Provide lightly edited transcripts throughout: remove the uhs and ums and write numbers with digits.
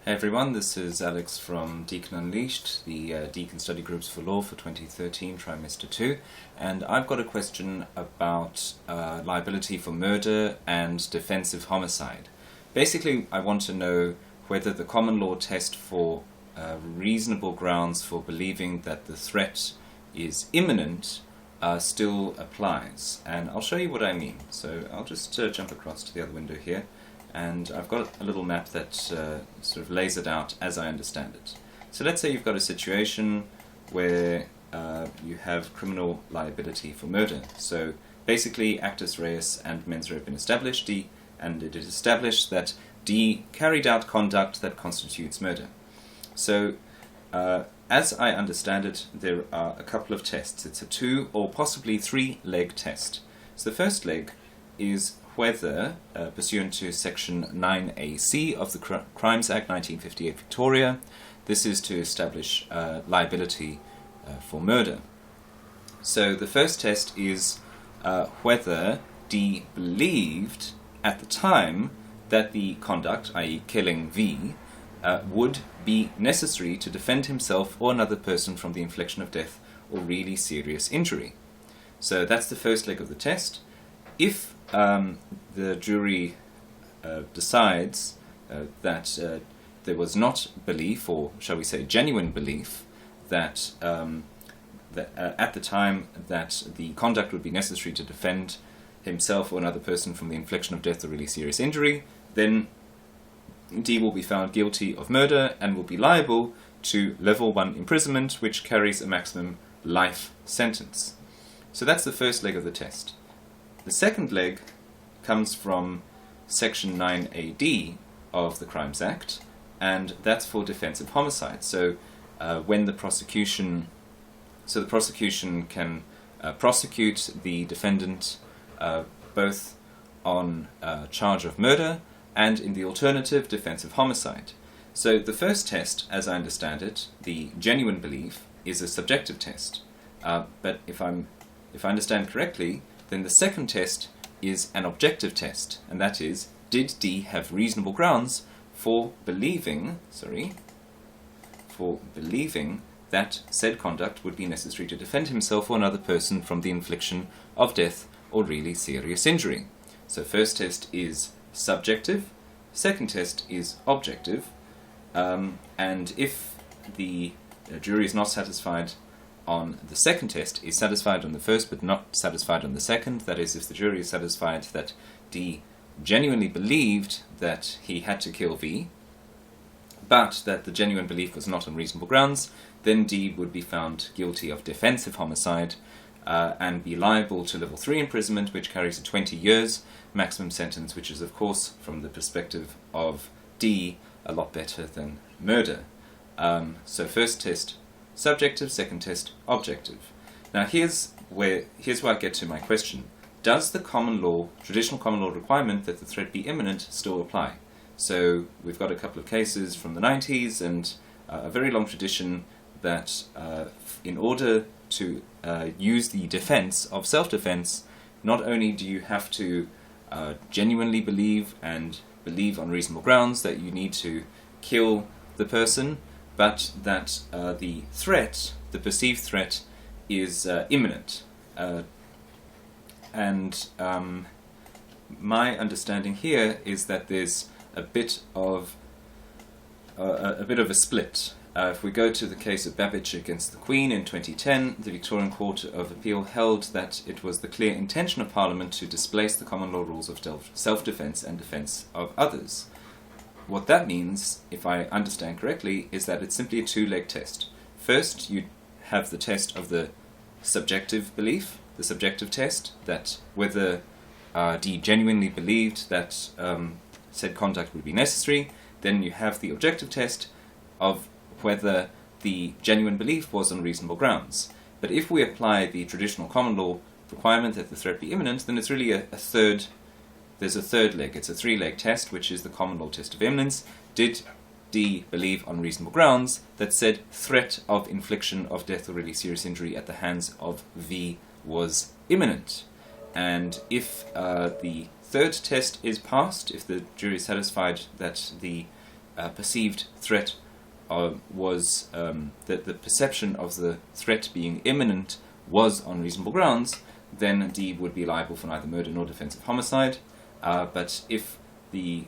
Hey everyone, this is Alex from Deakin Unleashed, the Deakin Study Groups for Law for 2013, Trimester 2, and I've got a question about liability for murder and defensive homicide. Basically, I want to know whether the common law test for reasonable grounds for believing that the threat is imminent still applies, and I'll show you what I mean. So I'll just jump across to the other window here. And I've got a little map that sort of lays it out as I understand it. So let's say you've got a situation where you have criminal liability for murder. So basically actus reus and mens rea have been established, and it is established that D carried out conduct that constitutes murder. So as I understand it, there are a couple of tests. It's a 2 or possibly 3-leg test. So the first leg is whether, pursuant to Section 9AC of the Crimes Act 1958 Victoria, this is to establish liability for murder. So the first test is whether D believed at the time that the conduct, i.e. killing V, would be necessary to defend himself or another person from the infliction of death or really serious injury. So that's the first leg of the test. If the jury decides that there was not belief, or shall we say genuine belief, that at the time that the conduct would be necessary to defend himself or another person from the infliction of death or really serious injury, then D will be found guilty of murder and will be liable to level 1 imprisonment, which carries a maximum life sentence. So that's the first leg of the test. The second leg comes from Section 9AD of the Crimes Act, and that's for defensive homicide. So when the prosecution can prosecute the defendant both on charge of murder and, in the alternative, defensive homicide. So the first test, as I understand it, the genuine belief, is a subjective test. But if I understand correctly, then the second test is an objective test, and that is, did D have reasonable grounds for believing that said conduct would be necessary to defend himself or another person from the infliction of death or really serious injury. So first test is subjective, second test is objective, and if the jury is not satisfied on the second test, is satisfied on the first but not satisfied on the second, that is, if the jury is satisfied that D genuinely believed that he had to kill V, but that the genuine belief was not on reasonable grounds, then D would be found guilty of defensive homicide and be liable to level 3 imprisonment, which carries a 20 years maximum sentence, which is, of course, from the perspective of D, a lot better than murder. So first test subjective, second test objective. Now here's where I get to my question. Does the traditional common law requirement that the threat be imminent still apply? So we've got a couple of cases from the 90s and a very long tradition that in order to use the defense of self-defense, not only do you have to genuinely believe and believe on reasonable grounds that you need to kill the person, but that the perceived threat, is imminent. And my understanding here is that there's a bit of a split. If we go to the case of Babbage against the Queen in 2010, the Victorian Court of Appeal held that it was the clear intention of Parliament to displace the common law rules of self-defense and defense of others. What that means, if I understand correctly, is that it's simply a 2-leg test. First, you have the test of the subjective belief, the subjective test, that whether D genuinely believed that said conduct would be necessary. Then you have the objective test of whether the genuine belief was on reasonable grounds. But if we apply the traditional common law requirement that the threat be imminent, then it's really there's a third leg. It's a 3-leg test, which is the common law test of imminence. Did D believe on reasonable grounds that said threat of infliction of death or really serious injury at the hands of V was imminent? And if the third test is passed, if the jury is satisfied that the perceived threat was that the perception of the threat being imminent was on reasonable grounds, then D would be liable for neither murder nor defensive homicide. But if the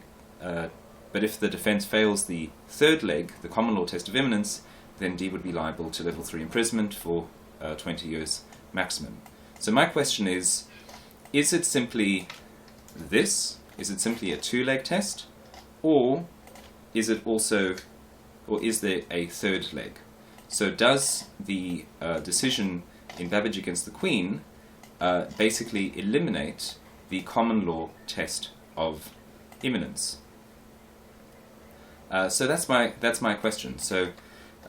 defense fails the third leg, the common law test of imminence, then D would be liable to level 3 imprisonment for 20 years maximum. So my question is it simply this? Is it simply a two-leg test? Or is it also, or is there a third leg? So does the decision in Babbage against the Queen basically eliminate the common law test of imminence? So that's my question. So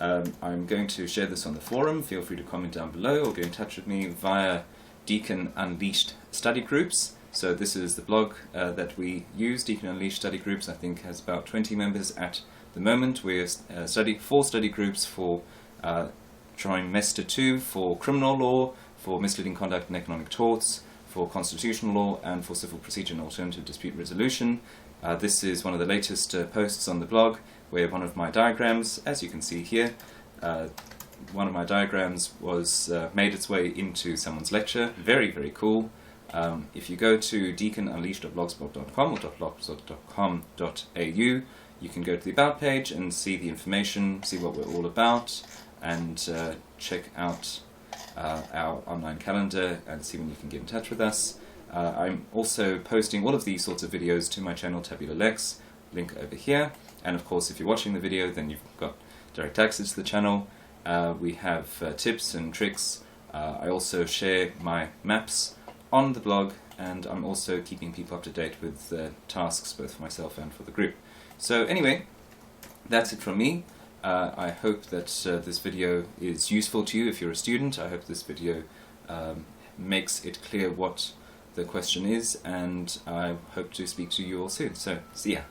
I'm going to share this on the forum. Feel free to comment down below or get in touch with me via Deakin Unleashed study groups. So this is the blog that we use, Deakin Unleashed study groups. I think has about 20 members at the moment. We're four study groups for trimester 2 for criminal law, for misleading conduct and economic torts, for constitutional law, and for civil procedure and alternative dispute resolution. This is one of the latest posts on the blog, where one of my diagrams, as you can see here, one of my diagrams was made its way into someone's lecture. Very, very cool. If you go to deakinunleashed.blogspot.com or .blogspot.com.au, you can go to the About page and see the information, see what we're all about, and check out our online calendar and see when you can get in touch with us. I'm also posting all of these sorts of videos to my channel Tabula Lex, link over here. And of course, if you're watching the video, then you've got direct access to the channel. We have tips and tricks. I also share my maps on the blog, and I'm also keeping people up to date with tasks both for myself and for the group. So anyway, that's it from me. I hope that this video is useful to you if you're a student. I hope this video makes it clear what the question is, and I hope to speak to you all soon. So, see ya.